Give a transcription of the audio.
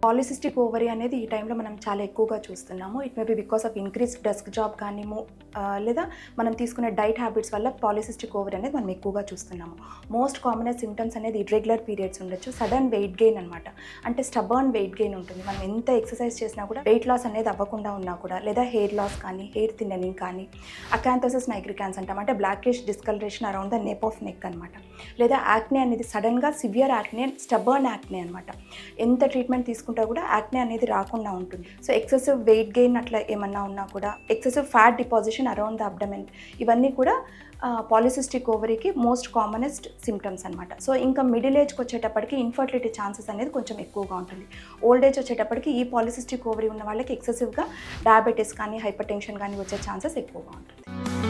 Polycystic ovary అనేది ఈ టైంలో మనం చాలా ఎక్కువగా చూస్తున్నాము. It may be because of increased desk job కానీ లేదా మనం తీసుకునే డైట్ హ్యాబిట్స్ వల్ల పాలిసిస్టిక్ ఓవరీ అనేది మనం ఎక్కువగా చూస్తున్నాము. మోస్ట్ కామనెస్ట్ సిమ్టమ్స్ అనేది ఇర్రెగ్యులర్ పీరియడ్స్ ఉండొచ్చు, సడన్ వెయిట్ గెయిన్ అనమాట. అంటే స్టబర్న్ వెయిట్ గెయిన్ ఉంటుంది. మనం ఎంత ఎక్సర్సైజ్ చేసినా కూడా వెయిట్ లాస్ అనేది అవ్వకుండా ఉన్నా కూడా, లేదా హెయిర్ లాస్ కానీ, హెయిర్ థిన్ననింగ్ కానీ, అకాంథోసిస్ నైగ్రికాన్స్ అంటాం, అంటే blackish discolouration around the nape of neck అనమాట. లేదా యాక్నే అనేది సడన్గా సివియర్ యాక్నే, స్టబర్న్ యాక్నే అనమాట. ఎంత ట్రీట్మెంట్ తీసుకుంటా కూడా యాక్నే అనేది రాకుండా ఉంటుంది. సో ఎక్సెసివ్ వెయిట్ గెయిన్ అట్లా ఏమన్నా ఉన్నా కూడా, excessive fat deposition around the abdomen, ఇవన్నీ కూడా పాలిసిస్టిక్ ఓవరీకి మోస్ట్ కామనెస్ట్ సిమ్టమ్స్ అనమాట. సో ఇంకా మిడిల్ ఏజ్కి వచ్చేటప్పటికి ఇన్ఫర్టిలిటీ ఛాన్సెస్ అనేది కొంచెం ఎక్కువగా ఉంటుంది. ఓల్డ్ ఏజ్ వచ్చేటప్పటికి ఈ పాలిసిస్టిక్ ఓవరీ ఉన్న వాళ్ళకి ఎక్సెసివ్గా డయాబెటీస్ కానీ, హైపర్ టెన్షన్ కానీ వచ్చే ఛాన్సెస్ ఎక్కువగా ఉంటుంది.